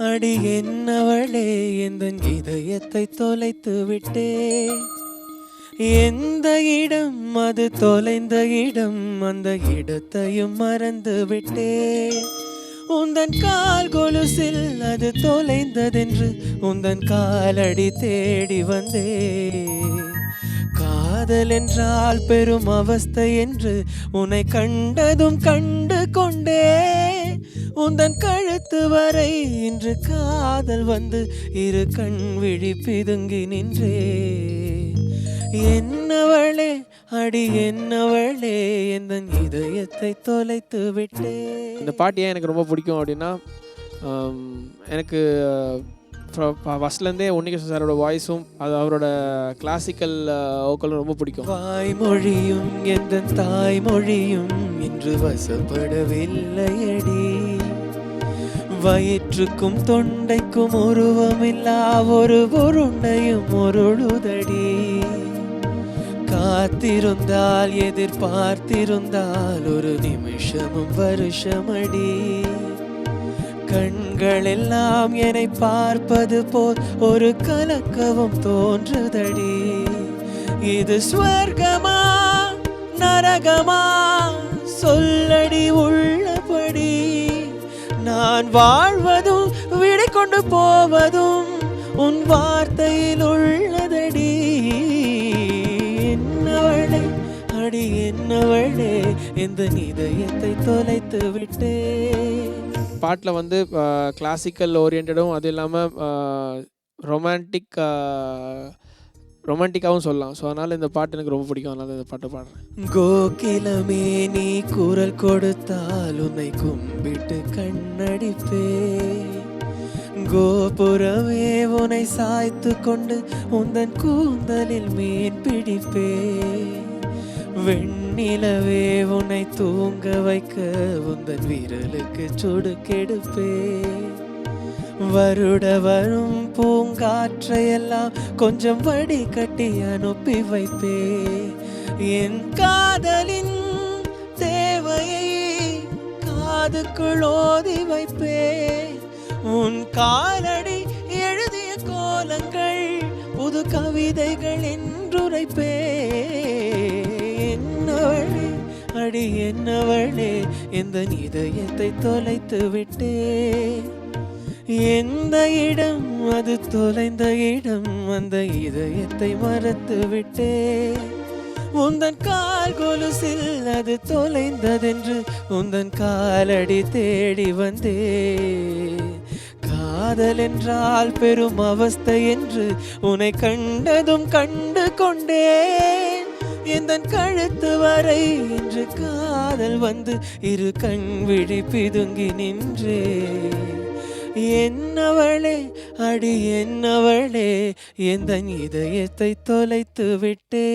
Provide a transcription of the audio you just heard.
அடி என்னவளே எந்தன் இதயத்தை தொலைத்து விட்டே. எந்த இடம் அது தொலைந்த இடம், அந்த இடத்தையும் மறந்து விட்டே. உந்தன் கால் கொலுசில் அது தொலைந்ததென்று உந்தன் காலடி தேடி வந்தே. காதல் என்றால் பெரும் அவஸ்தை என்று உன்னை கண்டதும் கண்டு கொண்டே. உந்தன் கழுத்து வரை இன்று காதல் வந்து இரு கண் விழி பிதுங்கி நின்றே. என்னவளே அடி என்னவளே எந்தன் இதயத்தை தொலைத்து விட்டே. இந்த பாட்டு ஏன் எனக்கு ரொம்ப பிடிக்கும் அப்படின்னா, எனக்கு ஃபஸ்ட்லேருந்தே உன்னிகிருஷ்ணன் சாரோட வாய்ஸும் அது அவரோட கிளாசிக்கல் வோக்கலும் ரொம்ப பிடிக்கும். வாய்மொழியும் எந்த தாய்மொழியும் இன்று வசப்படவில்லையடி. வயிற்றுக்கும் தொண்டைக்கும் உருவமில்லா ஒரு உருண்டையும் ஒருழுதடி. காத்திருந்தால் எதிர்பார்த்திருந்தால் ஒரு நிமிஷமும் வருஷமடி. கண்கள் எல்லாம் என்னை பார்ப்பது போல் ஒரு கலக்கவும் தோன்றுதடி. இது ஸ்வர்கமா நரகமா சொல்லடி உள்ளபடி. நான் வாழ்வதும் விடை கொண்டு போவதும் உன் வார்த்தையில் உள்ளதடி. என்னவளே அடி என்னவளே இந்த இதயத்தை தொலைத்து விட்டே. பாட்டில் வந்து கிளாசிக்கல் ஓரியன்டும் அது இல்லாமல் ரொமான்டிக்காகவும் சொல்லலாம். ஸோ அதனால் இந்த பாட்டு எனக்கு ரொம்ப பிடிக்கும். அதனால் இந்த பாட்டை பாடுறேன். கோகிலமே நீ குரல் கொடுத்தால் உன்னை கும்பிட்டு கண்ணடிப்பே. கோபுரமே உன்னை சாய்த்து கொண்டு உந்தன் கூந்தலில் மீன் பிடிப்பே. வெண்ணிலவே உன்னை தூங்க வைக்க உந்தன் விரலுக்கு சுடு கெடுப்பே. வருட வரும் பூங்காற்றையெல்லாம் கொஞ்சம் வடி கட்டி அனுப்பி வைப்பே. என் காதலின் தேவையை காதுக்குள் ஓதி வைப்பே. உன் காலடி எழுதிய கோலங்கள் புது கவிதைகள் என்றுரைப்பே. என்னவளே அடி என்னவளே எந்த இதயத்தை தொலைத்து விட்டே. எந்த இடம் அது தொலைந்த இடம், அந்த இதயத்தை மறத்து விட்டே. உந்தன் கால் கொலுசில் அது தொலைந்ததென்று உந்தன் காலடி தேடி வந்தே. காதல் என்றால் பெரும் அவஸ்தை என்று உன்னை கண்டதும் கண்டு கொண்டேன். எந்தன் கழுத்து வரை இன்று காதல் வந்து இரு கண் விழி பிதுங்கி நின்றே. என்னவளே அடி என்னவளே எந்தன் இதயத்தை தொலைத்து விட்டே.